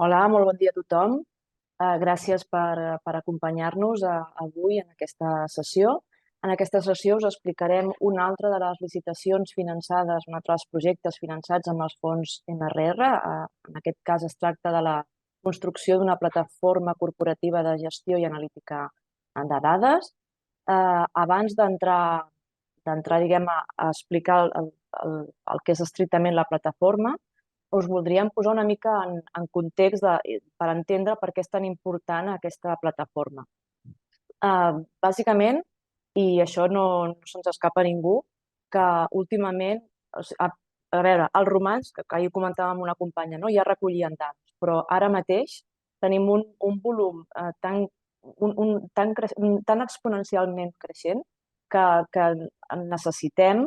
Hola, molt bon dia a tothom. Gràcies per acompanyar-nos avui en aquesta sessió. En aquesta sessió us explicarem una altra de les licitacions finançades, un altre dels projectes finançats amb els fons NRR. En aquest cas es tracta de la construcció d'una plataforma corporativa de gestió i analítica de dades. Abans d'entrar, diguem, a explicar el que és estrictament la plataforma, us voldríem posar una mica en context per entendre per què és tan important aquesta plataforma. Bàsicament, i això no se'ns escapa a ningú, que últimament, a veure, els romans, que ahir ho comentàvem amb una companya, no? Ja recollien dades, però ara mateix tenim un volum tan exponencialment creixent que necessitem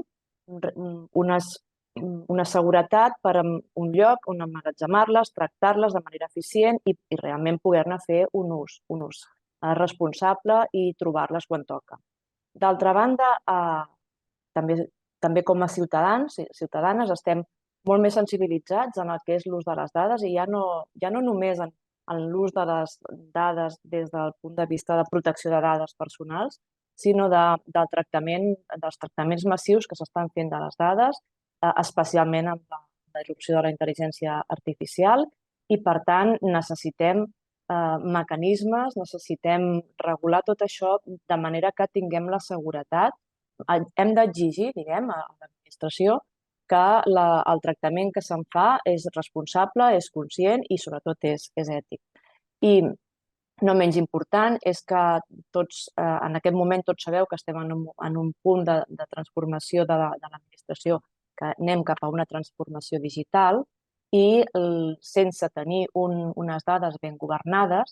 una seguretat per a un lloc on emmagatzemar-les, tractar-les de manera eficient i realment poder-ne fer un ús responsable i trobar-les quan toca. D'altra banda, també com a ciutadans i ciutadanes estem molt més sensibilitzats en el que és l'ús de les dades i ja no només en l'ús de les dades des del punt de vista de protecció de dades personals, sinó dels tractaments massius que s'estan fent de les dades, especialment amb la irrupció de la intel·ligència artificial i, per tant, necessitem mecanismes, necessitem regular tot això de manera que tinguem la seguretat. Hem d'exigir, diguem, a l'administració que el tractament que se'n fa és responsable, és conscient i, sobretot, és ètic. I no menys important és que en aquest moment tots sabeu que estem en un punt de transformació de l'administració, que anem cap a una transformació digital i sense tenir unes dades ben governades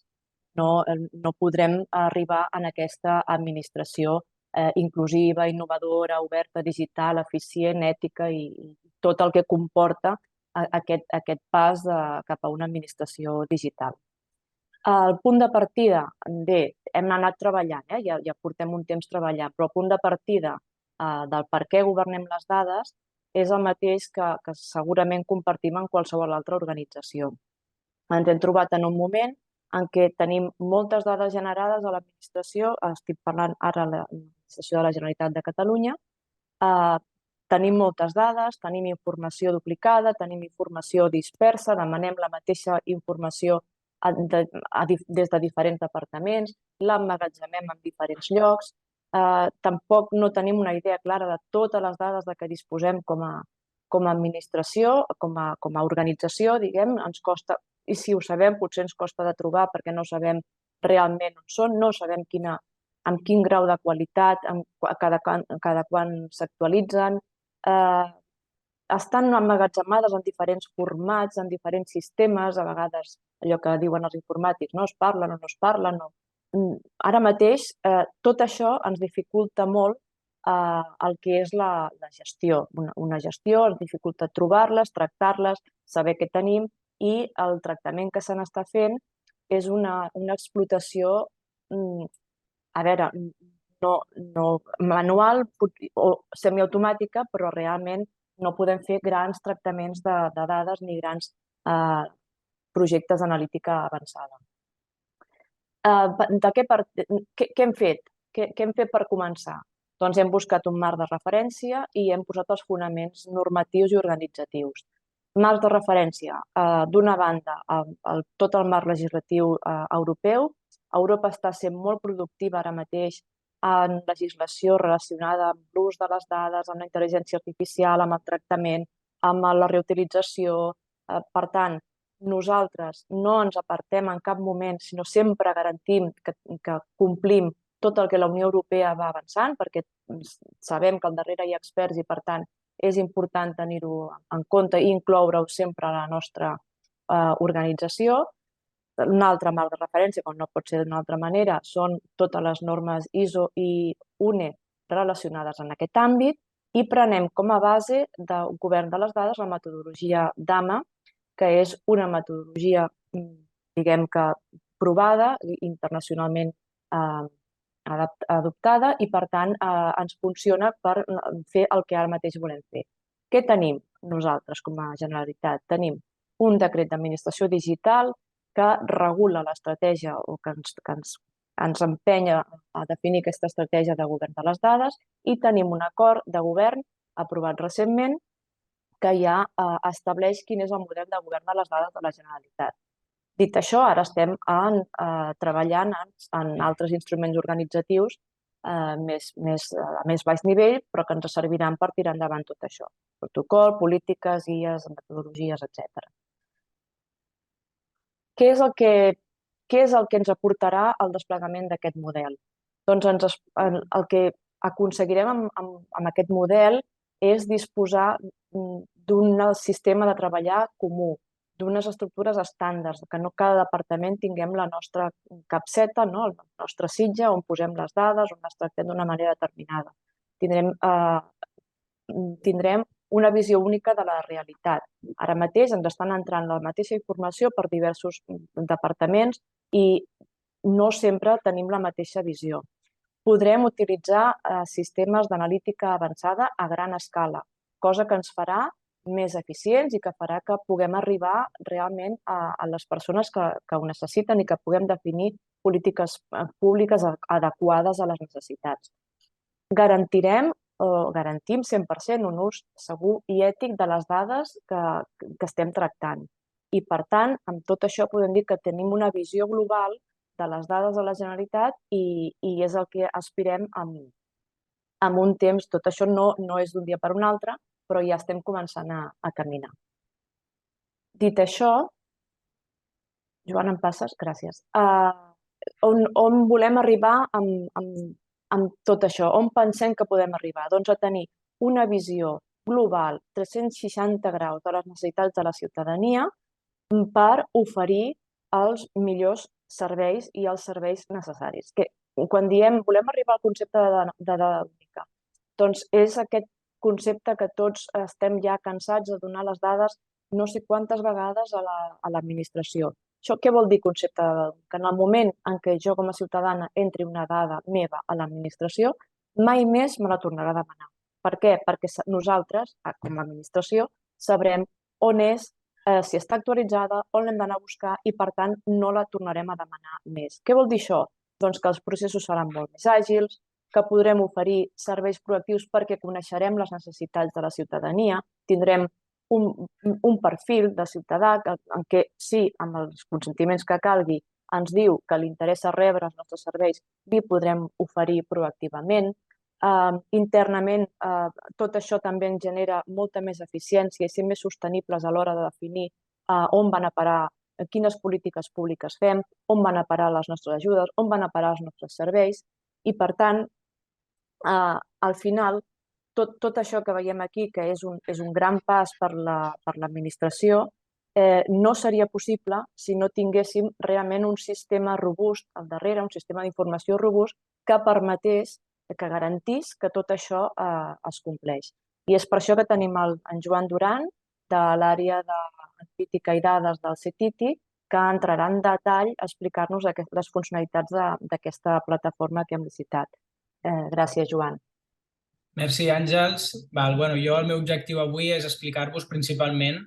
no podrem arribar a aquesta administració inclusiva, innovadora, oberta, digital, eficient, ètica i tot el que comporta aquest pas cap a una administració digital. El punt de partida, bé, hem anat treballant, ja portem un temps treballant, però el punt de partida del per què governem les dades és el mateix que segurament compartim en qualsevol altra organització. Ens hem trobat en un moment en què tenim moltes dades generades a l'administració, estic parlant ara de l'administració de la Generalitat de Catalunya, tenim moltes dades, tenim informació duplicada, tenim informació dispersa, demanem la mateixa informació des de diferents departaments, l'emmagatzemem en diferents llocs, tampoc no tenim una idea clara de totes les dades de què disposem com a administració, com a organització, diguem, ens costa, i si ho sabem potser ens costa de trobar perquè no sabem realment on són, no sabem amb quin grau de qualitat, cada quan s'actualitzen, estan emmagatzemades en diferents formats, en diferents sistemes, a vegades allò que diuen els informàtics, no es parlen o no es parlen. Ara mateix tot això ens dificulta molt el que és la gestió. Una gestió ens dificulta trobar-les, tractar-les, saber què tenim i el tractament que se n'està fent és una explotació, a veure, no manual o semiautomàtica, però realment no podem fer grans tractaments de dades ni grans projectes d'analítica avançada. Què hem fet? Què hem fet per començar? Doncs hem buscat un marc de referència i hem posat els fonaments normatius i organitzatius. Marc de referència, d'una banda, tot el marc legislatiu europeu. Europa està sent molt productiva ara mateix en legislació relacionada amb l'ús de les dades, amb la intel·ligència artificial, amb el tractament, amb la reutilització. Per tant, nosaltres no ens apartem en cap moment, sinó sempre garantim que complim tot el que la Unió Europea va avançant, perquè sabem que al darrere hi ha experts i, per tant, és important tenir-ho en compte i incloure-ho sempre a la nostra organització. Un altre marc de referència, com no pot ser d'una altra manera, són totes les normes ISO i UNE relacionades en aquest àmbit i prenem com a base del govern de les dades la metodologia DAMA, que és una metodologia, diguem que provada, internacionalment adoptada i, per tant, ens funciona per fer el que ara mateix volem fer. Què tenim nosaltres com a Generalitat? Tenim un decret d'administració digital que regula l'estratègia o que ens empenya a definir aquesta estratègia de govern de les dades, i tenim un acord de govern aprovat recentment que ja estableix quin és el model de govern de les dades de la Generalitat. Dit això, ara estem treballant en altres instruments organitzatius a més baix nivell, però que ens serviran per tirar endavant tot això. Protocol, polítiques, guies, metodologies, etc. Què és el que ens aportarà el desplegament d'aquest model? Doncs el que aconseguirem amb aquest model és disposar d'un sistema de treballar comú, d'unes estructures estàndards, que no cada departament tinguem la nostra capseta, no? El nostre sitge on posem les dades, on les tractem d'una manera determinada. Tindrem una visió única de la realitat. Ara mateix ens estan entrant la mateixa informació per diversos departaments i no sempre tenim la mateixa visió. Podrem utilitzar sistemes d'analítica avançada a gran escala, cosa que ens farà més eficients i que farà que puguem arribar realment a les persones que ho necessiten i que puguem definir polítiques públiques adequades a les necessitats. Garantim 100% un ús segur i ètic de les dades que estem tractant. I, per tant, amb tot això podem dir que tenim una visió global de les dades de la Generalitat i és el que aspirem en un temps. Tot això no és d'un dia per un altre, però ja estem començant a caminar. Dit això, Joan, em passes? Gràcies. On volem arribar amb tot això? On pensem que podem arribar? Doncs a tenir una visió global 360 graus de les necessitats de la ciutadania per oferir els millors serveis i els serveis necessaris. Quan diem volem arribar al concepte de dada única, doncs és aquest concepte que tots estem ja cansats de donar les dades no sé quantes vegades a l'administració. Això què vol dir concepte de dada única? En el moment en què jo com a ciutadana entri una dada meva a l'administració, mai més me la tornarà a demanar. Per què? Perquè nosaltres, com a administració, sabrem on és, si està actualitzada, on l'hem d'anar a buscar i, per tant, no la tornarem a demanar més. Què vol dir això? Doncs que els processos seran molt més àgils, que podrem oferir serveis proactius perquè coneixerem les necessitats de la ciutadania, tindrem un perfil de ciutadà en què, sí, amb els consentiments que calgui, ens diu que li interessa rebre els nostres serveis, li podrem oferir proactivament. Internament, tot això també ens genera molta més eficiència i ser més sostenibles a l'hora de definir on van a parar, quines polítiques públiques fem, on van a parar les nostres ajudes, on van a parar els nostres serveis. I, per tant, al final, tot això que veiem aquí, que és un gran pas per l'administració, no seria possible si no tinguéssim realment un sistema robust al darrere, un sistema d'informació robust que permetés, que garantís que tot això es compleix. I és per això que tenim en Joan Duran, de l'àrea d'analítica i dades del CETITI, que entrarà en detall a explicar-nos les funcionalitats d'aquesta plataforma que hem licitat. Gràcies, Joan. Merci, Àngels. Jo el meu objectiu avui és explicar-vos principalment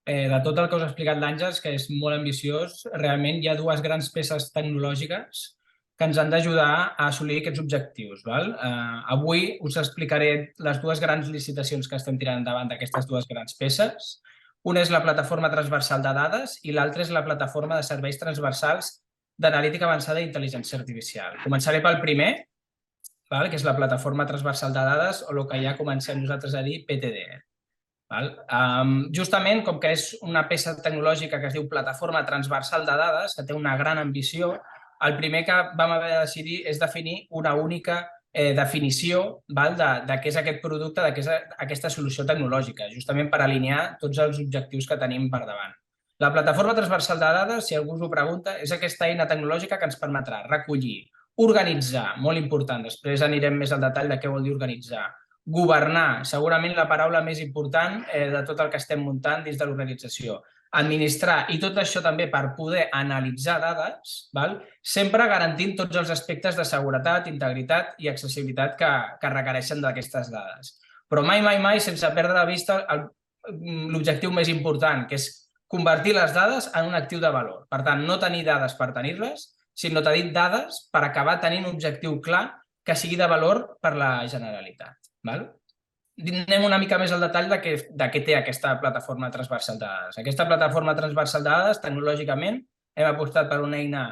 de tot el que us ha explicat l'Àngels, que és molt ambiciós. Realment hi ha dues grans peces tecnològiques que ens han d'ajudar a assolir aquests objectius. Avui us explicaré les dues grans licitacions que estem tirant endavant d'aquestes dues grans peces. Una és la plataforma transversal de dades i l'altra és la plataforma de serveis transversals d'analítica avançada i intel·ligència artificial. Començaré pel primer, que és la plataforma transversal de dades, o el que ja comencem nosaltres a dir PTD. Justament, com que és una peça tecnològica que es diu plataforma transversal de dades, que té una gran ambició, el primer que vam haver de decidir és definir una única definició de què és aquest producte, de què és aquesta solució tecnològica, justament per alinear tots els objectius que tenim per davant. La plataforma transversal de dades, si algú us ho pregunta, és aquesta eina tecnològica que ens permetrà recollir, organitzar, molt important, després anirem més al detall de què vol dir organitzar, governar, segurament la paraula més important de tot el que estem muntant dins de l'organització, administrar, i tot això també per poder analitzar dades, sempre garantint tots els aspectes de seguretat, integritat i accessibilitat que requereixen d'aquestes dades. Però mai, mai, mai sense perdre de vista l'objectiu més important, que és convertir les dades en un actiu de valor. Per tant, no tenir dades per tenir-les, sinó tenir dades per acabar tenint un objectiu clar que sigui de valor per la Generalitat. Anem una mica més al detall de què té aquesta plataforma transversal de dades. Aquesta plataforma transversal de dades, tecnològicament, hem apostat per una eina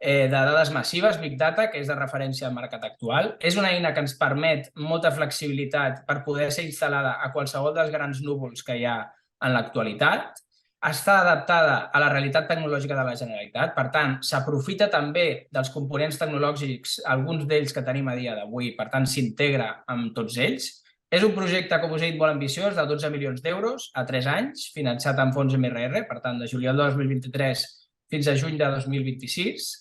de dades massives, Big Data, que és de referència al mercat actual. És una eina que ens permet molta flexibilitat per poder ser instal·lada a qualsevol dels grans núvols que hi ha en l'actualitat. Està adaptada a la realitat tecnològica de la Generalitat, per tant, s'aprofita també dels components tecnològics, alguns d'ells que tenim a dia d'avui, per tant, s'integra amb tots ells. És un projecte, com us he dit, molt ambiciós, de 12 milions d'euros a 3 anys, finançat amb fons MRR, per tant, de juliol de 2023 fins a juny de 2026.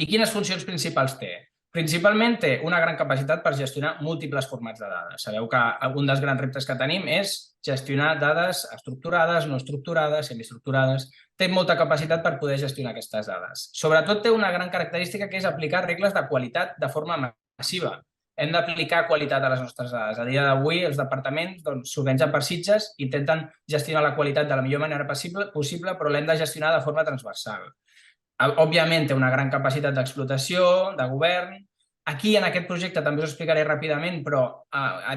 I quines funcions principals té? Principalment té una gran capacitat per gestionar múltiples formats de dades. Sabeu que un dels grans reptes que tenim és gestionar dades estructurades, no estructurades, semiestructurades. Té molta capacitat per poder gestionar aquestes dades. Sobretot té una gran característica que és aplicar regles de qualitat de forma massiva. Hem d'aplicar qualitat a les nostres dades. A dia d'avui, els departaments s'organitzen per sitges, intenten gestionar la qualitat de la millor manera possible, però l'hem de gestionar de forma transversal. Òbviament, té una gran capacitat d'explotació, de govern. Aquí, en aquest projecte, també us explicaré ràpidament, però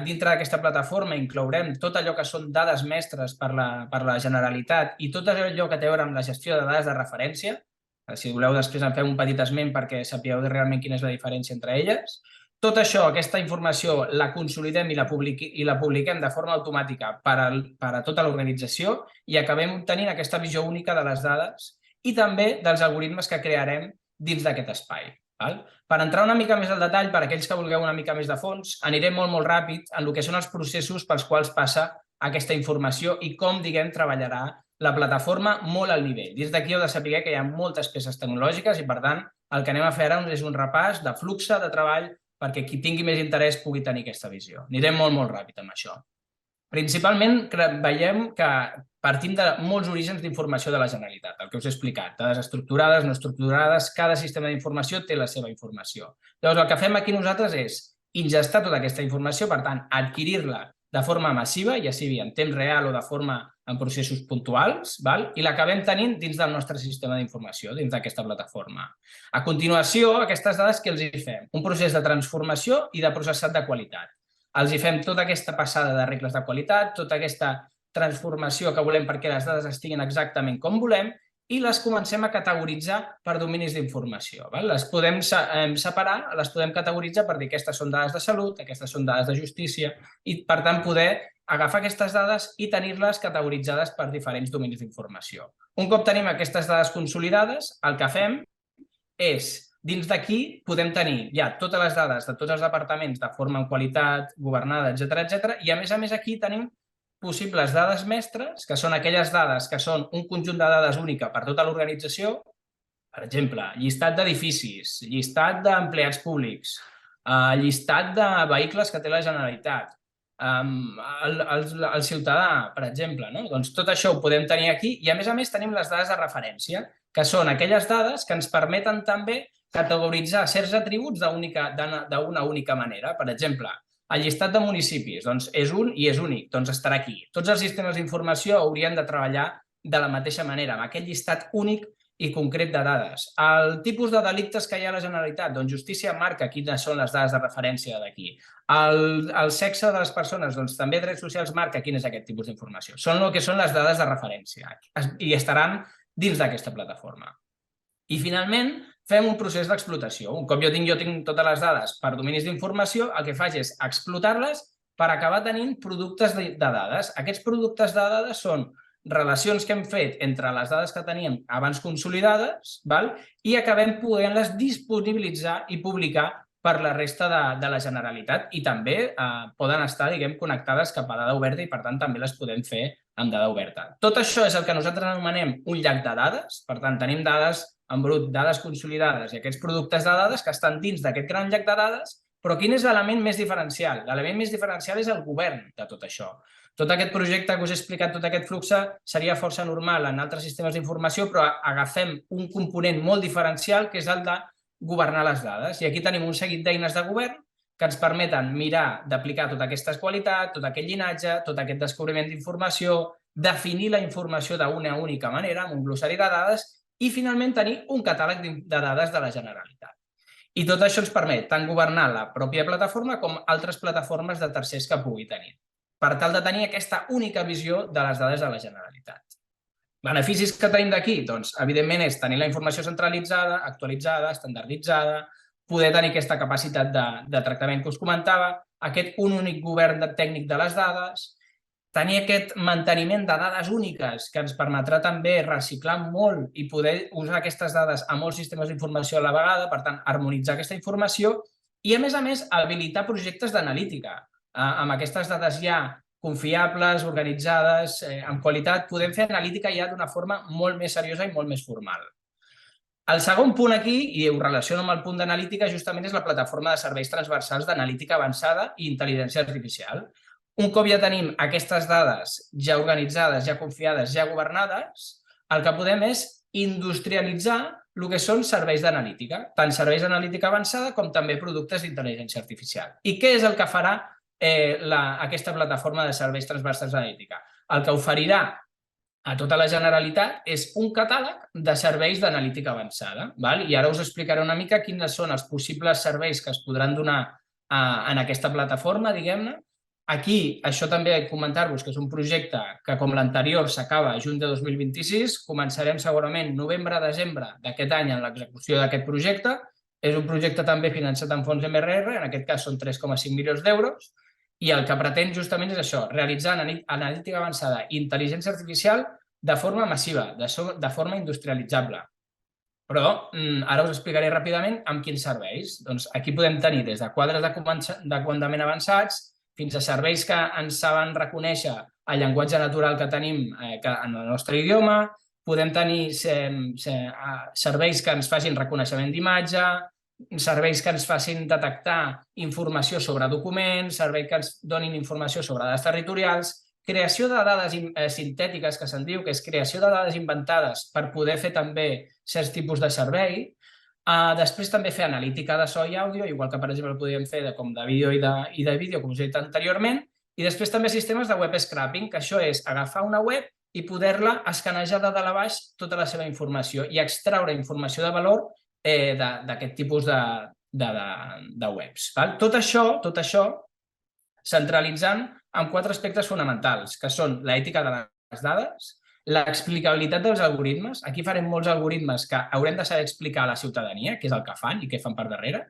dintre d'aquesta plataforma inclourem tot allò que són dades mestres per la Generalitat i tot allò que té a veure amb la gestió de dades de referència. Si voleu, després en fem un petit esment perquè sapigueu realment quina és la diferència entre elles. Tot això, aquesta informació, la consolidem i la publiquem de forma automàtica per a tota l'organització i acabem obtenint aquesta visió única de les dades i també dels algoritmes que crearem dins d'aquest espai. Per entrar una mica més al detall, per a aquells que vulgueu una mica més de fons, aniré molt ràpid en el que són els processos pels quals passa aquesta informació i com, treballarà la plataforma molt al nivell. Dins d'aquí heu de saber que hi ha moltes peces tecnològiques i, per tant, el que anem a fer ara és un repàs de flux de treball perquè qui tingui més interès pugui tenir aquesta visió. Anirem molt ràpid amb això. Principalment veiem que partim de molts orígens d'informació de la Generalitat, el que us he explicat, dades estructurades, no estructurades, cada sistema d'informació té la seva informació. Llavors, el que fem aquí nosaltres és ingestar tota aquesta informació, per tant, adquirir-la de forma massiva, ja sigui en temps real o de forma en processos puntuals, i l'acabem tenint dins del nostre sistema d'informació, dins d'aquesta plataforma. A continuació, aquestes dades, què els hi fem? Un procés de transformació i de processat de qualitat. Els hi fem tota aquesta passada de regles de qualitat, tota aquesta transformació que volem perquè les dades estiguin exactament com volem i les comencem a categoritzar per dominis d'informació. Les podem separar, les podem categoritzar per dir aquestes són dades de salut, aquestes són dades de justícia i, per tant, poder agafar aquestes dades i tenir-les categoritzades per diferents dominis d'informació. Un cop tenim aquestes dades consolidades, el que fem és, dins d'aquí, podem tenir ja totes les dades de tots els departaments de forma en qualitat, governada, etc. I, a més, aquí tenim possibles dades mestres, que són aquelles dades que són un conjunt de dades única per tota l'organització, per exemple, llistat d'edificis, llistat d'empleats públics, llistat de vehicles que té la Generalitat, el ciutadà, per exemple. Doncs tot això ho podem tenir aquí i, a més, tenim les dades de referència, que són aquelles dades que ens permeten també categoritzar certs atributs d'una única manera. Per exemple, el llistat de municipis és un i és únic, doncs estarà aquí. Tots els sistemes d'informació haurien de treballar de la mateixa manera, amb aquest llistat únic i concret de dades. El tipus de delictes que hi ha a la Generalitat, doncs Justícia marca quines són les dades de referència d'aquí. El sexe de les persones, doncs també Drets Socials marca quin és aquest tipus d'informació. Són el que són les dades de referència i estaran dins d'aquesta plataforma. I, finalment, fem un procés d'explotació. Un cop jo tinc totes les dades per dominis d'informació, el que faig és explotar-les per acabar tenint productes de dades. Aquests productes de dades són relacions que hem fet entre les dades que teníem abans consolidades i acabem podent-les disponibilitzar i publicar per la resta de la Generalitat i també poden estar, connectades cap a dada oberta i, per tant, també les podem fer amb dada oberta. Tot això és el que nosaltres anomenem un llac de dades. Per tant, tenim dades en brut, dades consolidades i aquests productes de dades que estan dins d'aquest gran llac de dades, però quin és l'element més diferencial? L'element més diferencial és el govern de tot això. Tot aquest projecte que us he explicat, tot aquest flux, seria força normal en altres sistemes d'informació, però agafem un component molt diferencial que és el de governar les dades. I aquí tenim un seguit d'eines de govern que ens permeten mirar d'aplicar tota aquesta qualitat, tot aquest llinatge, tot aquest descobriment d'informació, definir la informació d'una única manera, amb un glossari de dades, i finalment tenir un catàleg de dades de la Generalitat. I tot això ens permet tant governar la pròpia plataforma com altres plataformes de tercers que pugui tenir, per tal de tenir aquesta única visió de les dades de la Generalitat. Beneficis que tenim d'aquí? Doncs, evidentment, és tenir la informació centralitzada, actualitzada, estandarditzada, poder tenir aquesta capacitat de tractament que us comentava, aquest únic govern tècnic de les dades, tenir aquest manteniment de dades úniques que ens permetrà també reciclar molt i poder usar aquestes dades a molts sistemes d'informació a la vegada, per tant, harmonitzar aquesta informació i, a més, habilitar projectes d'analítica. Amb aquestes dades ja confiables, organitzades, amb qualitat, podem fer analítica ja d'una forma molt més seriosa i molt més formal. El segon punt aquí, i ho relaciono amb el punt d'analítica, justament és la plataforma de serveis transversals d'analítica avançada i intel·ligència artificial. Un cop ja tenim aquestes dades ja organitzades, ja confiades, ja governades, el que podem és industrialitzar el que són serveis d'analítica, tant serveis d'analítica avançada com també productes d'intel·ligència artificial. I què és el que farà aquesta plataforma de serveis transversals d'analítica? El que oferirà a tota la Generalitat és un catàleg de serveis d'analítica avançada. I ara us explicaré una mica quins són els possibles serveis que es podran donar en aquesta plataforma, diguem-ne. Aquí, això també comentar-vos que és un projecte que, com l'anterior, s'acaba a juny de 2026. Començarem segurament novembre-desembre d'aquest any en l'execució d'aquest projecte. És un projecte també finançat amb fons MRR, en aquest cas són 3,5 milions d'euros, i el que pretén justament és això, realitzar analítica avançada i intel·ligència artificial de forma massiva, de forma industrialitzable. Però ara us explicaré ràpidament amb quins serveis. Doncs aquí podem tenir des de quadres de comandament avançats fins a serveis que ens saben reconèixer el llenguatge natural que tenim en el nostre idioma, podem tenir serveis que ens facin reconeixement d'imatge, serveis que ens facin detectar informació sobre documents, serveis que ens donin informació sobre dades territorials, creació de dades sintètiques, que se'n diu, que és creació de dades inventades per poder fer també certs tipus de servei. Després també fer analítica de so i àudio, igual que per exemple podríem fer com de vídeo i de vídeo, com us he dit anteriorment, i després també sistemes de web scraping, que això és agafar una web i poder-la escanejar de dalt a baix tota la seva informació i extraure informació de valor d'aquest tipus de webs. Tot això centralitzant en 4 aspectes fonamentals, que són l'ètica de les dades, l'explicabilitat dels algoritmes. Aquí farem molts algoritmes que haurem de saber explicar a la ciutadania què és el que fan i què fan per darrere.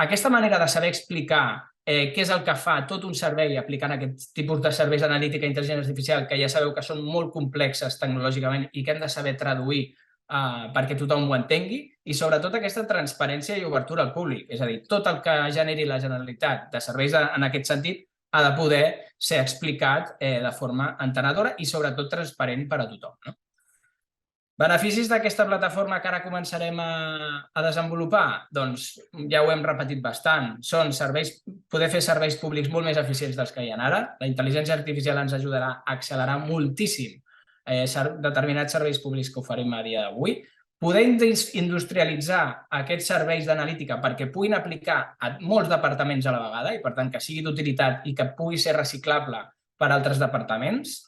Aquesta manera de saber explicar què és el que fa tot un servei aplicant aquest tipus de serveis d'analítica i intel·ligència artificial, que ja sabeu que són molt complexes tecnològicament i que hem de saber traduir perquè tothom ho entengui, i sobretot aquesta transparència i obertura al públic. És a dir, tot el que generi la Generalitat de serveis en aquest sentit ha de poder ser explicat de forma entenedora i sobretot transparent per a tothom. Beneficis d'aquesta plataforma que ara començarem a desenvolupar? Doncs ja ho hem repetit bastant. Són poder fer serveis públics molt més eficients dels que hi ha ara. La intel·ligència artificial ens ajudarà a accelerar moltíssim determinats serveis públics que oferim a dia d'avui. Poder industrialitzar aquests serveis d'analítica perquè puguin aplicar a molts departaments a la vegada i, per tant, que sigui d'utilitat i que pugui ser reciclable per a altres departaments.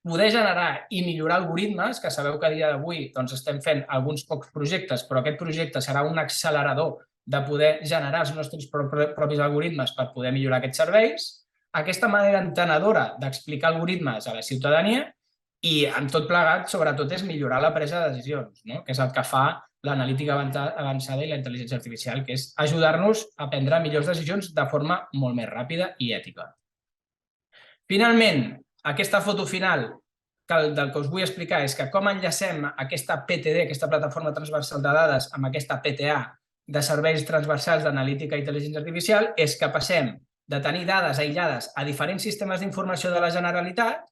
Poder generar i millorar algoritmes, que sabeu que a dia d'avui estem fent alguns pocs projectes, però aquest projecte serà un accelerador de poder generar els nostres propis algoritmes per poder millorar aquests serveis. Aquesta manera entenedora d'explicar algoritmes a la ciutadania i, amb tot plegat, sobretot, és millorar la presa de decisions, que és el que fa l'analítica avançada i la intel·ligència artificial, que és ajudar-nos a prendre millors decisions de forma molt més ràpida i ètica. Finalment, aquesta foto final del que us vull explicar és que com enllacem aquesta PTD, aquesta plataforma transversal de dades, amb aquesta PTA de serveis transversals d'analítica i intel·ligència artificial, és que passem de tenir dades aïllades a diferents sistemes d'informació de la Generalitat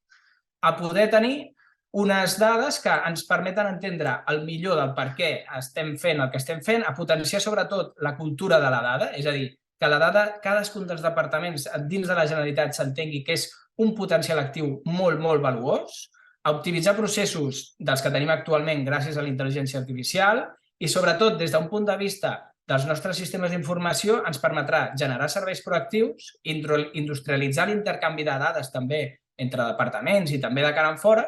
a poder tenir unes dades que ens permeten entendre el millor del per què estem fent el que estem fent, a potenciar sobretot la cultura de la dada, és a dir, que la dada, cadascun dels departaments dins de la Generalitat s'entengui que és un potencial actiu molt, molt valuós, a optimitzar processos dels que tenim actualment gràcies a la intel·ligència artificial i, sobretot, des d'un punt de vista dels nostres sistemes d'informació, ens permetrà generar serveis proactius, industrialitzar l'intercanvi de dades també entre departaments i també de cara enfora,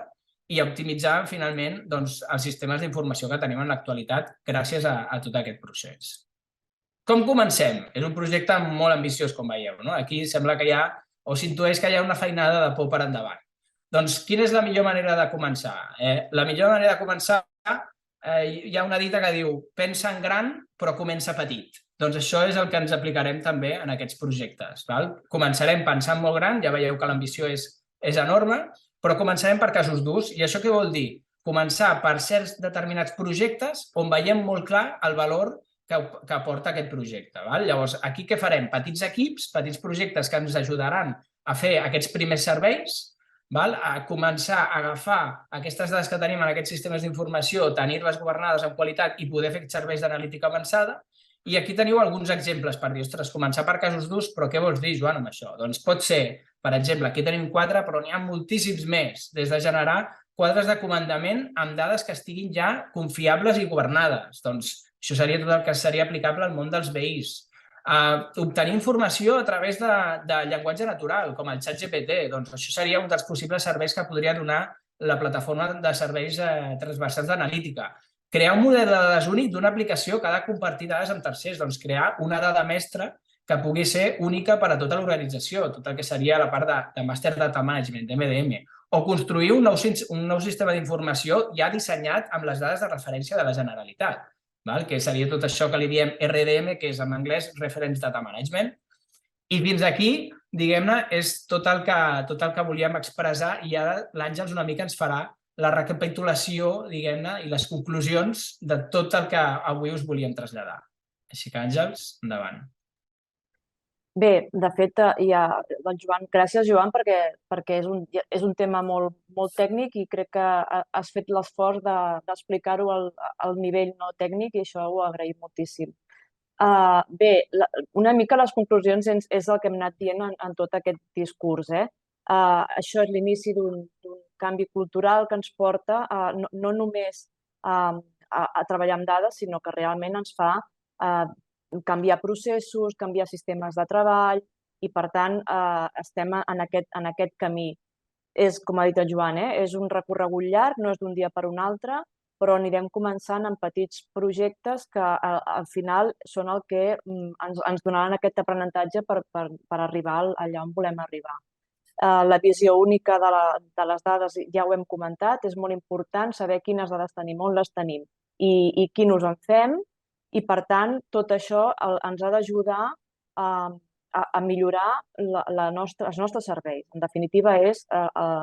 i optimitzar finalment els sistemes d'informació que tenim en l'actualitat gràcies a tot aquest procés. Com comencem? És un projecte molt ambiciós, com veieu. Aquí sembla que o s'intueix que hi ha una feinada de por per endavant. Doncs quina és la millor manera de començar? La millor manera de començar, hi ha una dita que diu pensa en gran però comença petit. Doncs això és el que ens aplicarem també en aquests projectes. Començarem pensant molt gran, ja veieu que l'ambició és enorme, però començarem per casos d'ús. I això què vol dir? Començar per certs determinats projectes on veiem molt clar el valor que aporta aquest projecte. Llavors, aquí què farem? Petits equips, petits projectes que ens ajudaran a fer aquests primers serveis, a començar a agafar aquestes dades que tenim en aquests sistemes d'informació, tenir-les governades amb qualitat i poder fer serveis d'analítica avançada. I aquí teniu alguns exemples per dir, ostres, començar per casos d'ús, però què vols dir, Joan, amb això? Doncs pot ser, per exemple, aquí tenim 4, però n'hi ha moltíssims més, des de generar quadres de comandament amb dades que estiguin ja confiables i governades. Doncs això seria tot el que seria aplicable al món dels BIs. Obtenir informació a través de llenguatge natural, com el ChatGPT. Doncs això seria un dels possibles serveis que podria donar la plataforma de serveis transversals d'analítica. Crear un model de dades únic d'una aplicació que ha de compartir dades amb tercers. Doncs crear una dada mestra que pugui ser única per a tota l'organització, tot el que seria la part de Master Data Management, MDM. O construir un nou sistema d'informació ja dissenyat amb les dades de referència de la Generalitat, que seria tot això que li diem RDM, que és en anglès Reference Data Management. I fins aquí, diguem-ne, és tot el que volíem expressar i ara l'Àngels una mica ens farà la recapitulació, diguem-ne, i les conclusions de tot el que avui us volíem traslladar. Així que, Àngels, endavant. Bé, de fet, gràcies, Joan, perquè és un tema molt tècnic i crec que has fet l'esforç d'explicar-ho al nivell no tècnic i això ho agraïm moltíssim. Bé, una mica les conclusions és el que hem anat dient en tot aquest discurs. Això és l'inici d'un canvi cultural que ens porta no només a treballar amb dades, sinó que realment ens fa canviar processos, canviar sistemes de treball i, per tant, estem en aquest camí. És, com ha dit el Joan, és un recorregut llarg, no és d'un dia per un altre, però anirem començant amb petits projectes que al final són el que ens donaran aquest aprenentatge per arribar allà on volem arribar. La visió única de les dades ja ho hem comentat, és molt important saber quines dades tenim, on les tenim i quin ús en fem. I, per tant, tot això ens ha d'ajudar a millorar els nostres serveis. En definitiva, és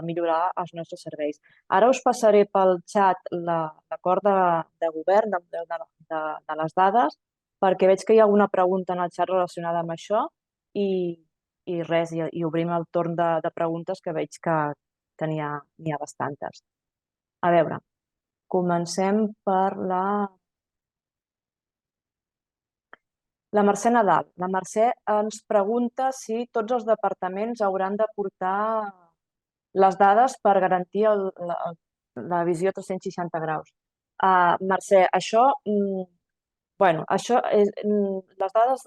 millorar els nostres serveis. Ara us passaré pel xat l'acord de govern de les dades, perquè veig que hi ha alguna pregunta en el xat relacionada amb això i res, i obrim el torn de preguntes que veig que n'hi ha bastantes. A veure, comencem per la Mercè Nadal. La Mercè ens pregunta si tots els departaments hauran de portar les dades per garantir la visió 360 graus. Mercè, les dades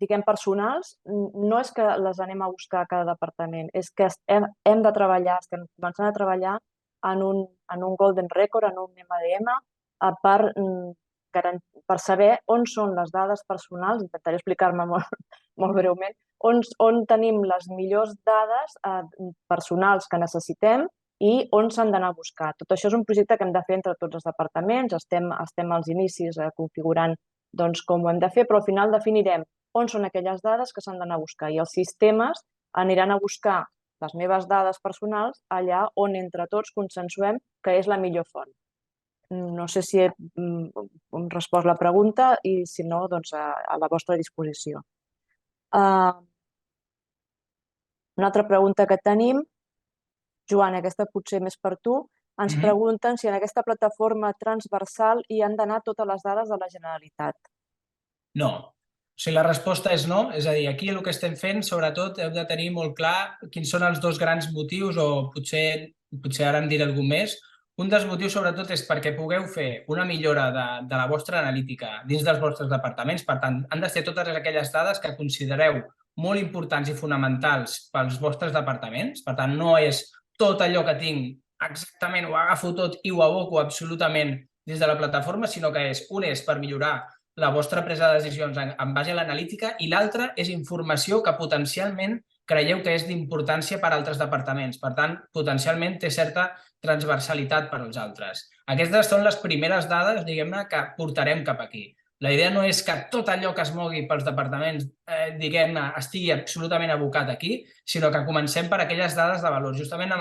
diguem personals no és que les anem a buscar a cada departament, és que hem de treballar, estem començant a treballar en un Golden Record, en un MDM, per saber on són les dades personals, intentaré explicar-me molt breument, on tenim les millors dades personals que necessitem i on s'han d'anar a buscar. Tot això és un projecte que hem de fer entre tots els departaments, estem als inicis configurant com ho hem de fer, però al final definirem on són aquelles dades que s'han d'anar a buscar i els sistemes aniran a buscar les meves dades personals allà on entre tots consensuem que és la millor font. No sé si he respost la pregunta i, si no, doncs a la vostra disposició. Una altra pregunta que tenim, Joan, aquesta potser més per tu, ens pregunten si en aquesta plataforma transversal hi han d'anar totes les dades de la Generalitat. No. O sigui, la resposta és no. És a dir, aquí el que estem fent, sobretot, heu de tenir molt clar quins són els dos grans motius, o potser ara em diré algun més. Un dels motius, sobretot, és perquè pugueu fer una millora de la vostra analítica dins dels vostres departaments. Per tant, han de ser totes aquelles dades que considereu molt importants i fonamentals pels vostres departaments. Per tant, no és tot allò que tinc exactament, ho agafo tot i ho aboco absolutament des de la plataforma, sinó que un és per millorar la vostra presa de decisions en base a l'analítica i l'altre és informació que potencialment creieu que és d'importància per a altres departaments. Per tant, potencialment té certa transversalitat per als altres. Aquestes són les primeres dades, diguem-ne, que portarem cap aquí. La idea no és que tot allò que es mogui pels departaments, diguem-ne, estigui absolutament abocat aquí, sinó que comencem per aquelles dades de valor. Justament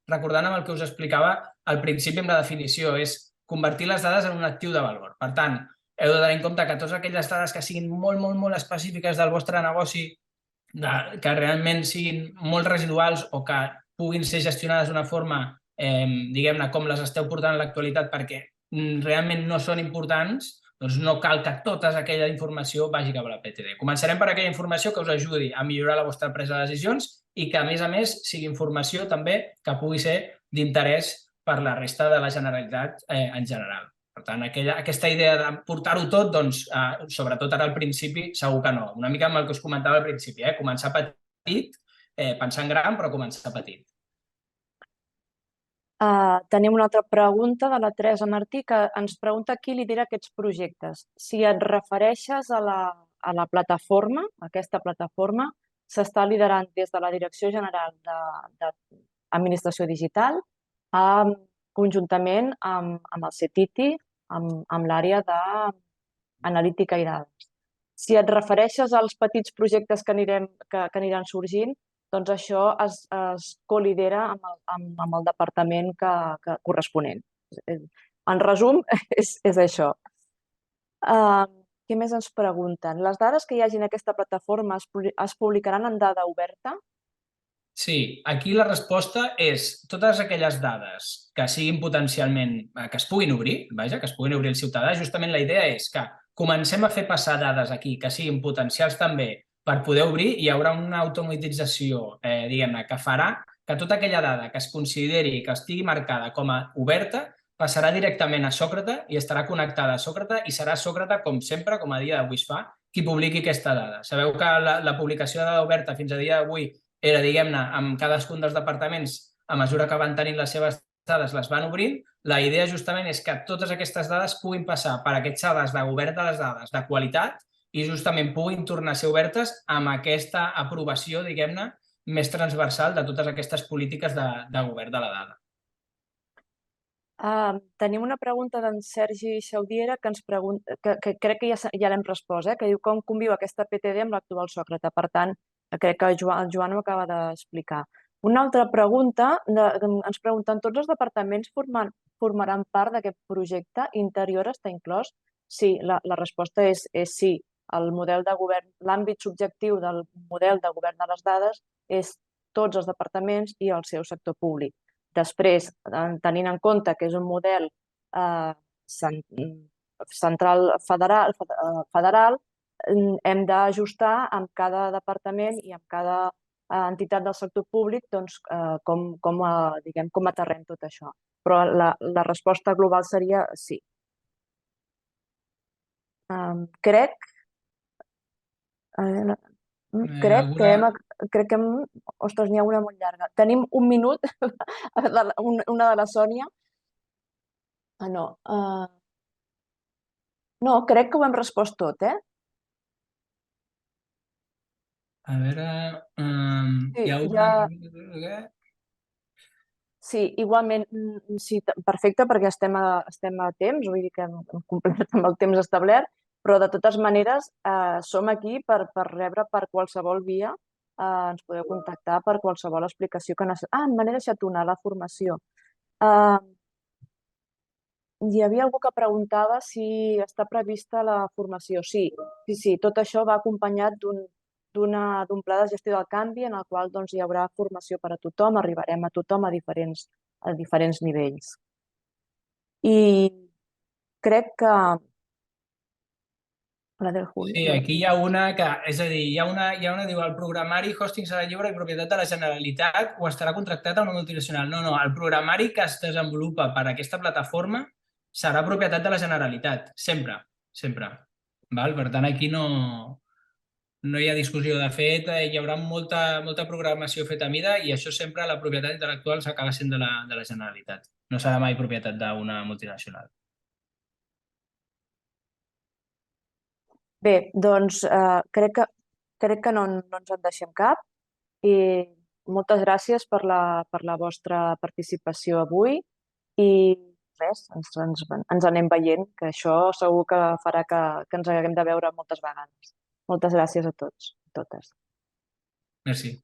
recordant amb el que us explicava al principi amb la definició, és convertir les dades en un actiu de valor. Per tant, heu de tenir en compte que totes aquelles dades que siguin molt, molt, molt específiques del vostre negoci, que realment siguin molt residuals o que puguin ser gestionades d'una forma, diguem-ne, com les esteu portant en l'actualitat perquè realment no són importants, doncs no cal que tota aquella informació vagi cap a la PTD. Començarem per aquella informació que us ajudi a millorar la vostra presa de decisions i que, a més, sigui informació també que pugui ser d'interès per la resta de la Generalitat en general. Per tant, aquesta idea de portar-ho tot, doncs, sobretot ara al principi, segur que no. Una mica amb el que us comentava al principi, començar petit, pensar en gran, però començar petit. Tenim una altra pregunta de la Teresa Martí que ens pregunta qui lidera aquests projectes. Si et refereixes a la plataforma, aquesta plataforma, s'està liderant des de la Direcció General d'Administració Digital conjuntament amb el CETITI, amb l'àrea d'analítica i dades. Si et refereixes als petits projectes que aniran sorgint, doncs això es colidera amb el departament corresponent. En resum, és això. Què més ens pregunten? Les dades que hi hagi en aquesta plataforma es publicaran en dada oberta? Sí, aquí la resposta és totes aquelles dades que siguin potencialment, que es puguin obrir, que es puguin obrir al ciutadà. Justament la idea és que comencem a fer passar dades aquí que siguin potencials també per poder obrir i hi haurà una automatització, diguem-ne, que farà que tota aquella dada que es consideri que estigui marcada com a oberta passarà directament a Sòcrata i estarà connectada a Sòcrata i serà Sòcrata, com sempre, com a dia d'avui es fa, qui publiqui aquesta dada. Sabeu que la publicació de dada oberta fins a dia d'avui era, diguem-ne, amb cadascun dels departaments, a mesura que van tenint les seves dades, les van obrint. La idea justament és que totes aquestes dades puguin passar per aquests sales de govern de les dades de qualitat i justament puguin tornar a ser obertes amb aquesta aprovació, diguem-ne, més transversal de totes aquestes polítiques de govern de la dada. Tenim una pregunta d'en Sergi Xaudiera que ens pregunta, que crec que ja l'hem respost, que diu com conviu aquesta PTD amb l'actual Sòcrata. Per tant, crec que el Joan ho acaba d'explicar. Una altra pregunta, ens pregunten, tots els departaments formaran part d'aquest projecte? Interior està inclòs? Sí, la resposta és sí. El model de govern, l'àmbit subjectiu del model de govern de les dades és tots els departaments i el seu sector públic. Després, tenint en compte que és un model central federal, hem d'ajustar amb cada departament i amb cada entitat del sector públic com aterrem tot això. Però la resposta global seria sí. Crec que ostres, n'hi ha una molt llarga. Tenim un minut, una de la Sònia. No, crec que ho hem respost tot, A veure... hi ha una... Sí, igualment, sí, perfecte, perquè estem a temps, vull dir que hem complert amb el temps establert, però de totes maneres som aquí per rebre per qualsevol via, ens podeu contactar per qualsevol explicació que necessiteu. Me n'he deixat una, la formació. Hi havia algú que preguntava si està prevista la formació. Sí, tot això va acompanyat d'un pla de gestió del canvi en el qual hi haurà formació per a tothom, arribarem a tothom a diferents nivells. I crec que... Sí, aquí hi ha una que, és a dir, hi ha una diu, el programari hosting serà lliure i propietat de la Generalitat o estarà contractat a una multinacional. No, el programari que es desenvolupa per a aquesta plataforma serà propietat de la Generalitat, sempre. Per tant, aquí no no hi ha discussió. De fet, hi haurà molta programació feta a mida i això sempre la propietat intel·lectual s'acaba sent de la Generalitat. No serà mai propietat d'una multinacional. Bé, doncs crec que no ens en deixem cap i moltes gràcies per la vostra participació avui i res, ens anem veient, que això segur que farà que ens haguem de veure moltes vegades. Moltes gràcies a tots i totes. Merci.